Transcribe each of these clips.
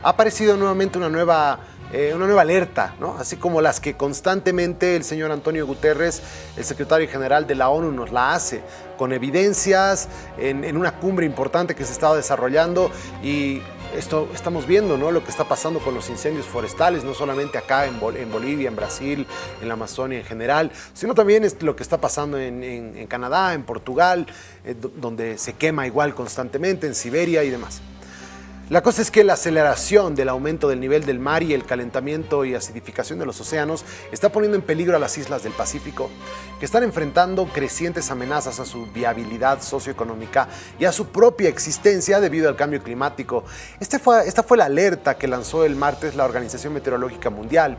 ha aparecido nuevamente una nueva alerta, ¿no? Así como las que constantemente el señor Antonio Guterres, el secretario general de la ONU, nos la hace, con evidencias en una cumbre importante que se estaba desarrollando. Y esto estamos viendo, ¿no? Lo que está pasando con los incendios forestales, no solamente acá en Bolivia, en Brasil, en la Amazonia en general, sino también es lo que está pasando en Canadá, en Portugal, donde se quema igual constantemente, en Siberia y demás. La cosa es que la aceleración del aumento del nivel del mar y el calentamiento y acidificación de los océanos está poniendo en peligro a las islas del Pacífico, que están enfrentando crecientes amenazas a su viabilidad socioeconómica y a su propia existencia debido al cambio climático. Esta fue la alerta que lanzó el martes la Organización Meteorológica Mundial.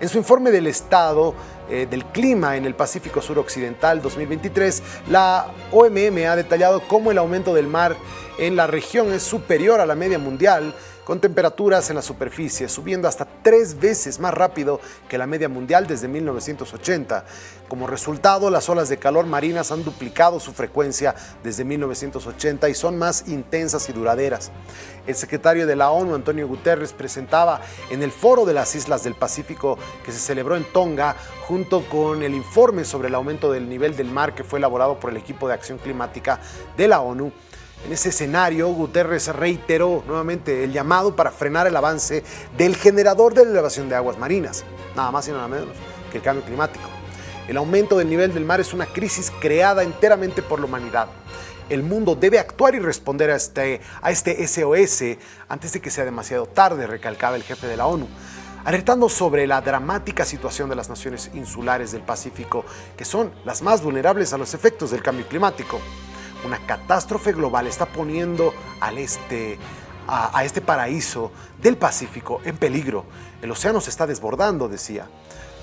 En su informe del estado del clima en el Pacífico Suroccidental 2023, la OMM ha detallado cómo el aumento del mar en la región es superior a la media mundial, con temperaturas en la superficie subiendo hasta 3 veces más rápido que la media mundial desde 1980. Como resultado, las olas de calor marinas han duplicado su frecuencia desde 1980 y son más intensas y duraderas. El secretario de la ONU, Antonio Guterres, presentaba en el Foro de las Islas del Pacífico que se celebró en Tonga, junto con el informe sobre el aumento del nivel del mar que fue elaborado por el equipo de acción climática de la ONU. En ese escenario, Guterres reiteró nuevamente el llamado para frenar el avance del generador de la elevación de aguas marinas, nada más y nada menos que el cambio climático. El aumento del nivel del mar es una crisis creada enteramente por la humanidad. El mundo debe actuar y responder a este SOS antes de que sea demasiado tarde, recalcaba el jefe de la ONU, alertando sobre la dramática situación de las naciones insulares del Pacífico, que son las más vulnerables a los efectos del cambio climático. Una catástrofe global está poniendo a este paraíso del Pacífico en peligro. El océano se está desbordando, decía.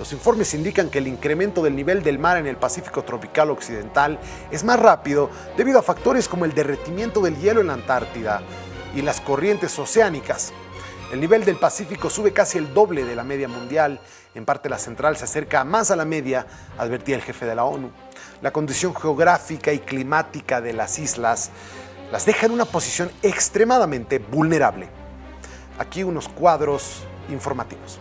Los informes indican que el incremento del nivel del mar en el Pacífico tropical occidental es más rápido debido a factores como el derretimiento del hielo en la Antártida y las corrientes oceánicas. El nivel del Pacífico sube casi el doble de la media mundial. En parte la central se acerca más a la media, advertía el jefe de la ONU. La condición geográfica y climática de las islas las deja en una posición extremadamente vulnerable. Aquí unos cuadros informativos.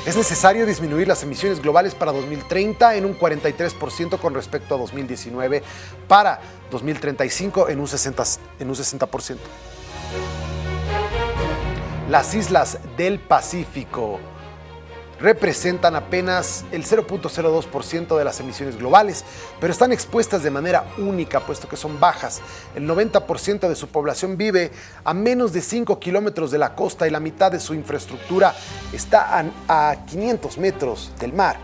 Es necesario disminuir las emisiones globales para 2030 en un 43% con respecto a 2019, para 2035 en un 60%. Las islas del Pacífico representan apenas el 0.02% de las emisiones globales, pero están expuestas de manera única, puesto que son bajas. El 90% de su población vive a menos de 5 kilómetros de la costa y la mitad de su infraestructura está a 500 metros del mar.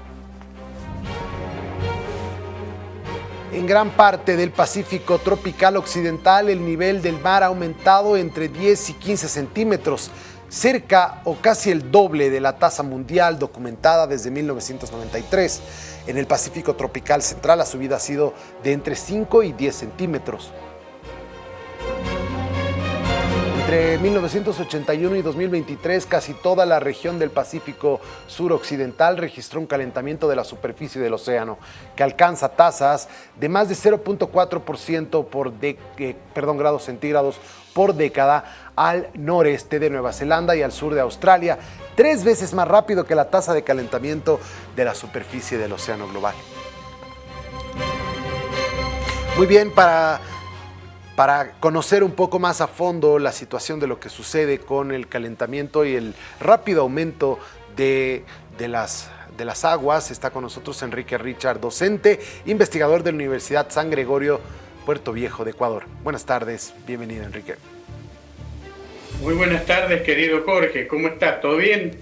En gran parte del Pacífico tropical occidental, el nivel del mar ha aumentado entre 10 y 15 centímetros, cerca o casi el doble de la tasa mundial documentada desde 1993. En el Pacífico tropical central la subida ha sido de entre 5 y 10 centímetros. Entre 1981 y 2023, casi toda la región del Pacífico suroccidental registró un calentamiento de la superficie del océano, que alcanza tasas de más de 0.4% grados centígrados por década al noreste de Nueva Zelanda y al sur de Australia, 3 veces más rápido que la tasa de calentamiento de la superficie del océano global. Muy bien, para conocer un poco más a fondo la situación de lo que sucede con el calentamiento y el rápido aumento de las aguas, está con nosotros Enrique Richard, docente, investigador de la Universidad San Gregorio, Puerto Viejo de Ecuador. Buenas tardes, bienvenido, Enrique. Muy buenas tardes, querido Jorge, ¿cómo estás? ¿Todo bien?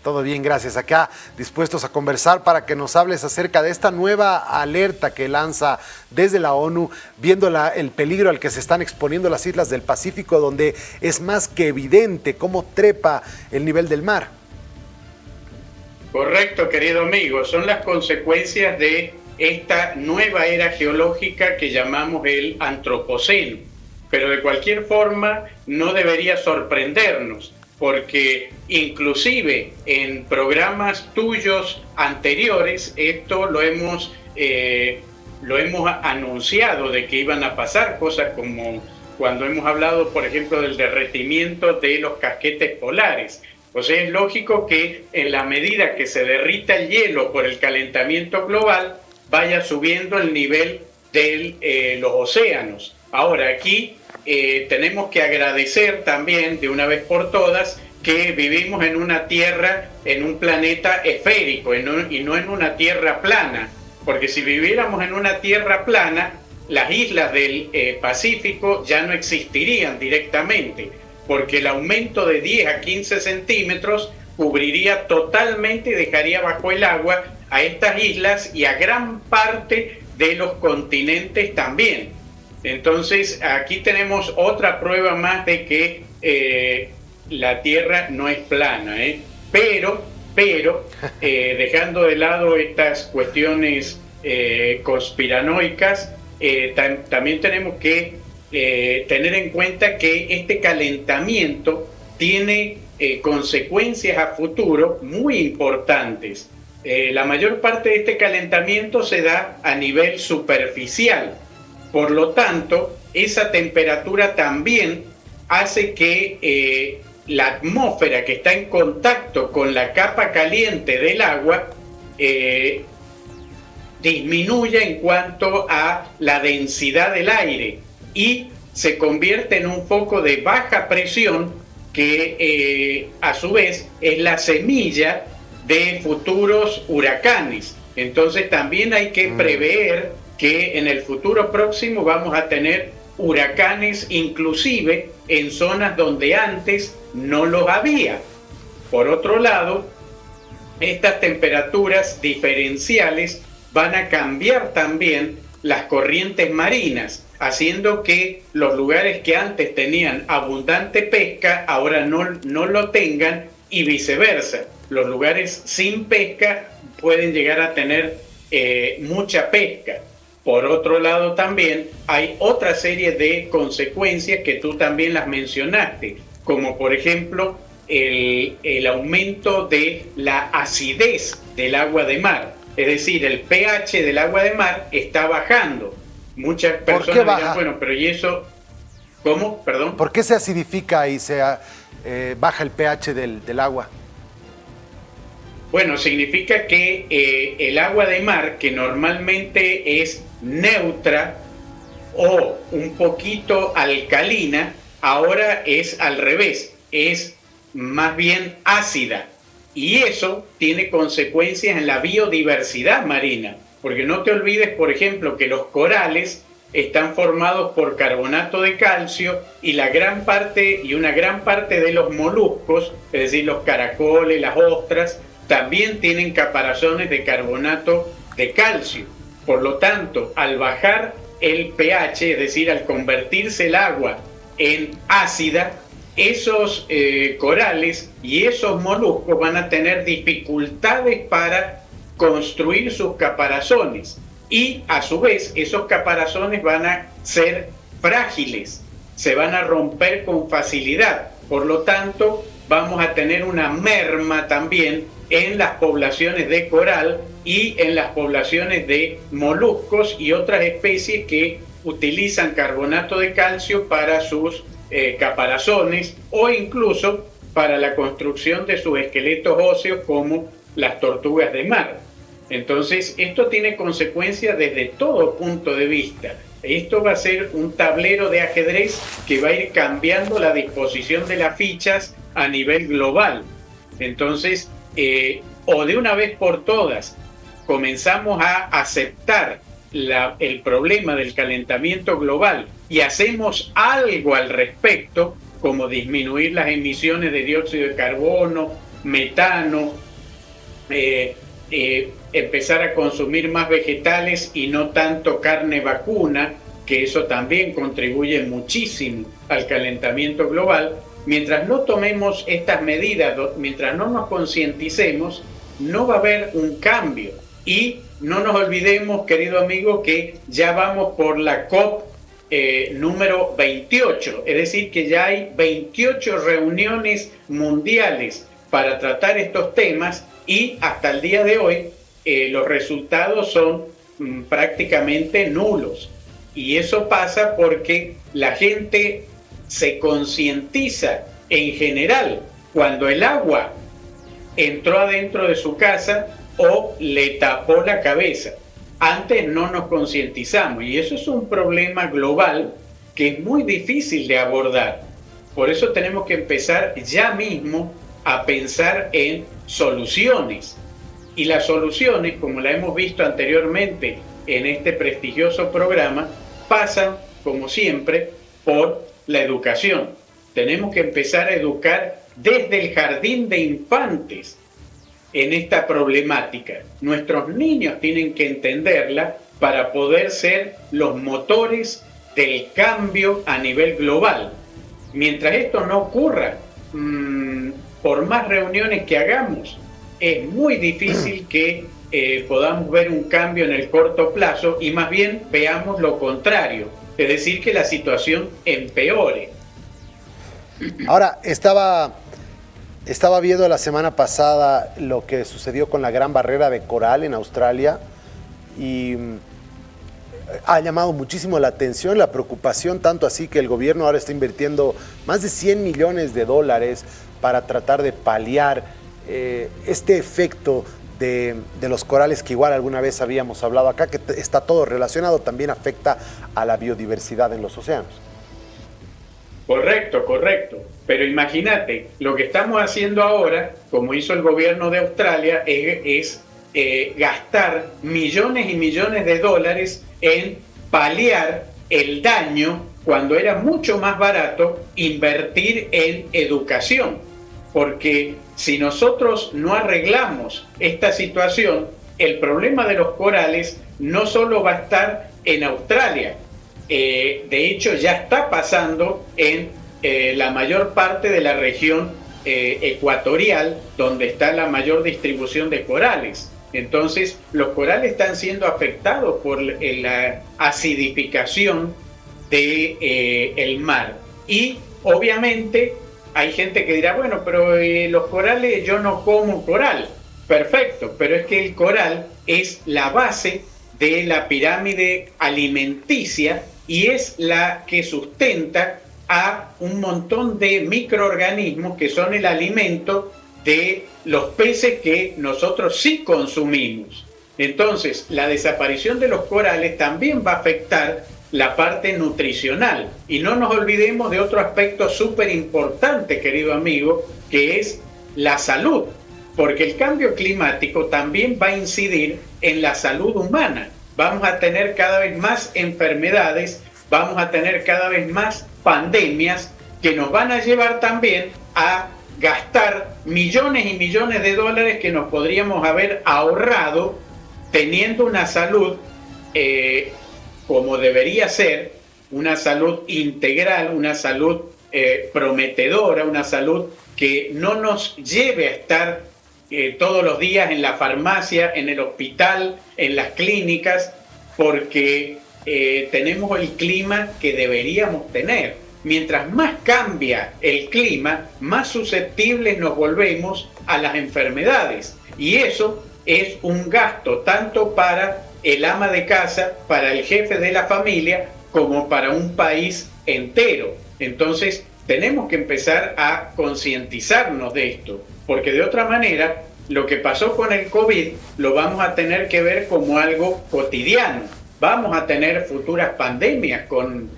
Todo bien, gracias. Acá dispuestos a conversar para que nos hables acerca de esta nueva alerta que lanza desde la ONU, viendo el peligro al que se están exponiendo las islas del Pacífico, donde es más que evidente cómo trepa el nivel del mar. Correcto, querido amigo. Son las consecuencias de esta nueva era geológica que llamamos el Antropoceno. Pero de cualquier forma no debería sorprendernos, porque inclusive en programas tuyos anteriores esto lo hemos anunciado, de que iban a pasar cosas como cuando hemos hablado, por ejemplo, del derretimiento de los casquetes polares. O sea, es lógico que en la medida que se derrita el hielo por el calentamiento global, vaya subiendo el nivel de los océanos. Ahora, aquí tenemos que agradecer también, de una vez por todas, que vivimos en una tierra, en un planeta esférico y no en una tierra plana. Porque si viviéramos en una tierra plana, las islas del Pacífico ya no existirían directamente, porque el aumento de 10 a 15 centímetros cubriría totalmente y dejaría bajo el agua a estas islas y a gran parte de los continentes también. Entonces, aquí tenemos otra prueba más de que la Tierra no es plana, pero dejando de lado estas cuestiones conspiranoicas, también tenemos que tener en cuenta que este calentamiento tiene consecuencias a futuro muy importantes. La mayor parte de este calentamiento se da a nivel superficial. Por lo tanto, esa temperatura también hace que la atmósfera que está en contacto con la capa caliente del agua disminuya en cuanto a la densidad del aire y se convierte en un foco de baja presión que a su vez es la semilla de futuros huracanes. Entonces también hay que prever que en el futuro próximo vamos a tener huracanes inclusive en zonas donde antes no los había. Por otro lado, estas temperaturas diferenciales van a cambiar también las corrientes marinas, haciendo que los lugares que antes tenían abundante pesca ahora no lo tengan y viceversa. Los lugares sin pesca pueden llegar a tener mucha pesca. Por otro lado también hay otra serie de consecuencias que tú también las mencionaste, como por ejemplo el aumento de la acidez del agua de mar. Es decir, el pH del agua de mar está bajando. Muchas personas dirán, bueno, pero ¿y eso cómo? Perdón. ¿Por qué se acidifica y se baja el pH del agua? Bueno, significa que el agua de mar, que normalmente es neutra o un poquito alcalina, ahora es al revés, es más bien ácida. Y eso tiene consecuencias en la biodiversidad marina, porque no te olvides, por ejemplo, que los corales están formados por carbonato de calcio y una gran parte de los moluscos, es decir, los caracoles, las ostras, también tienen caparazones de carbonato de calcio. Por lo tanto, al bajar el pH, es decir, al convertirse el agua en ácida, esos corales y esos moluscos van a tener dificultades para construir sus caparazones y a su vez esos caparazones van a ser frágiles, se van a romper con facilidad. Por lo tanto, vamos a tener una merma también en las poblaciones de coral y en las poblaciones de moluscos y otras especies que utilizan carbonato de calcio para sus caparazones o incluso para la construcción de sus esqueletos óseos como las tortugas de mar. Entonces, esto tiene consecuencias desde todo punto de vista. Esto va a ser un tablero de ajedrez que va a ir cambiando la disposición de las fichas a nivel global. Entonces, o de una vez por todas, comenzamos a aceptar el problema del calentamiento global y hacemos algo al respecto, como disminuir las emisiones de dióxido de carbono, metano, empezar a consumir más vegetales y no tanto carne vacuna, que eso también contribuye muchísimo al calentamiento global. Mientras no tomemos estas medidas, mientras no nos concienticemos, no va a haber un cambio. Y no nos olvidemos, querido amigo, que ya vamos por la COP número 28, es decir, que ya hay 28 reuniones mundiales para tratar estos temas y hasta el día de hoy los resultados son prácticamente nulos. Y eso pasa porque la gente se concientiza en general cuando el agua entró adentro de su casa o le tapó la cabeza. Antes no nos concientizamos y eso es un problema global que es muy difícil de abordar. Por eso tenemos que empezar ya mismo a pensar en soluciones. Y las soluciones, como la hemos visto anteriormente en este prestigioso programa, pasan, como siempre, por la educación. Tenemos que empezar a educar desde el jardín de infantes en esta problemática. Nuestros niños tienen que entenderla para poder ser los motores del cambio a nivel global. Mientras esto no ocurra, por más reuniones que hagamos, es muy difícil que podamos ver un cambio en el corto plazo y más bien veamos lo contrario, es decir, que la situación empeore. Ahora, estaba viendo la semana pasada lo que sucedió con la Gran Barrera de Coral en Australia y ha llamado muchísimo la atención, la preocupación, tanto así que el gobierno ahora está invirtiendo más de $100 millones para tratar de paliar este efecto de los corales que igual alguna vez habíamos hablado acá, que está todo relacionado, también afecta a la biodiversidad en los océanos. Correcto. Pero imagínate, lo que estamos haciendo ahora, como hizo el gobierno de Australia, es gastar millones y millones de dólares en paliar el daño cuando era mucho más barato invertir en educación. Porque si nosotros no arreglamos esta situación, el problema de los corales no solo va a estar en Australia, de hecho ya está pasando en la mayor parte de la región ecuatorial, donde está la mayor distribución de corales. Entonces, los corales están siendo afectados por la acidificación del mar. Y obviamente hay gente que dirá, bueno, pero los corales, yo no como coral. Perfecto, pero es que el coral es la base de la pirámide alimenticia y es la que sustenta a un montón de microorganismos que son el alimento de los peces que nosotros sí consumimos. Entonces, la desaparición de los corales también va a afectar la parte nutricional. Y no nos olvidemos de otro aspecto súper importante, querido amigo, que es la salud. Porque el cambio climático también va a incidir en la salud humana. Vamos a tener cada vez más enfermedades, vamos a tener cada vez más pandemias que nos van a llevar también a gastar millones y millones de dólares que nos podríamos haber ahorrado teniendo una salud como debería ser, una salud integral, una salud prometedora, una salud que no nos lleve a estar todos los días en la farmacia, en el hospital, en las clínicas, porque tenemos el clima que deberíamos tener. Mientras más cambia el clima, más susceptibles nos volvemos a las enfermedades. Y eso es un gasto tanto para el ama de casa, para el jefe de la familia, como para un país entero. Entonces, tenemos que empezar a concientizarnos de esto, porque de otra manera, lo que pasó con el COVID lo vamos a tener que ver como algo cotidiano. Vamos a tener futuras pandemias con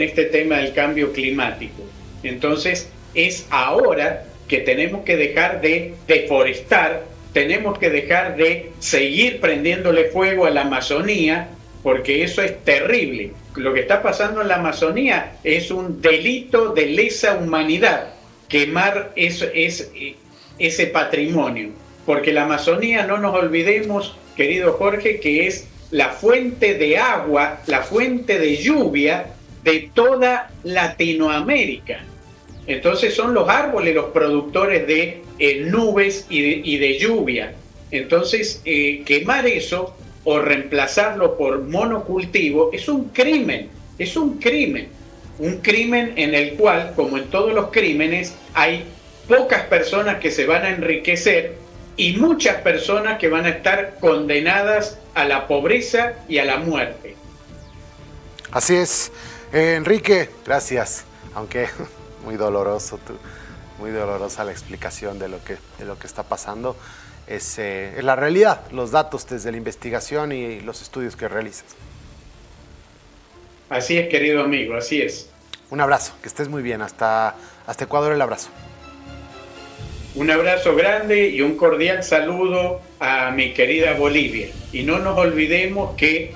este tema del cambio climático. Entonces, es ahora que tenemos que dejar de deforestar, tenemos que dejar de seguir prendiéndole fuego a la Amazonía, porque eso es terrible. Lo que está pasando en la Amazonía es un delito de lesa humanidad, quemar ese patrimonio. Porque la Amazonía, no nos olvidemos, querido Jorge, que es la fuente de agua, la fuente de lluvia de toda Latinoamérica. Entonces son los árboles los productores de nubes y de lluvia. Entonces quemar eso o reemplazarlo por monocultivo es un crimen, un crimen en el cual, como en todos los crímenes, hay pocas personas que se van a enriquecer y muchas personas que van a estar condenadas a la pobreza y a la muerte. Así es. Enrique, gracias. Aunque muy doloroso, muy dolorosa la explicación de lo que está pasando. Es la realidad, los datos desde la investigación y los estudios que realizas. Así es, querido amigo, así es. Un abrazo, que estés muy bien. Hasta Ecuador el abrazo. Un abrazo grande y un cordial saludo a mi querida Bolivia. Y no nos olvidemos que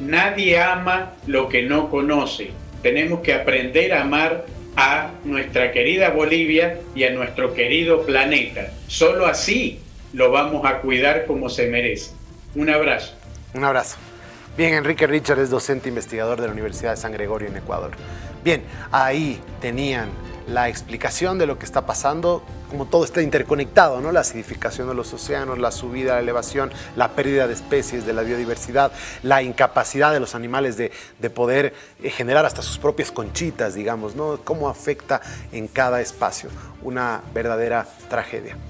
nadie ama lo que no conoce. Tenemos que aprender a amar a nuestra querida Bolivia y a nuestro querido planeta. Solo así lo vamos a cuidar como se merece. Un abrazo. Un abrazo. Bien, Enrique Richard es docente investigador de la Universidad de San Gregorio en Ecuador. Bien, ahí tenían la explicación de lo que está pasando, como todo está interconectado, ¿no? La acidificación de los océanos, la subida, la elevación, la pérdida de especies, de la biodiversidad, la incapacidad de los animales de poder generar hasta sus propias conchitas, digamos, ¿no? Cómo afecta en cada espacio. Una verdadera tragedia.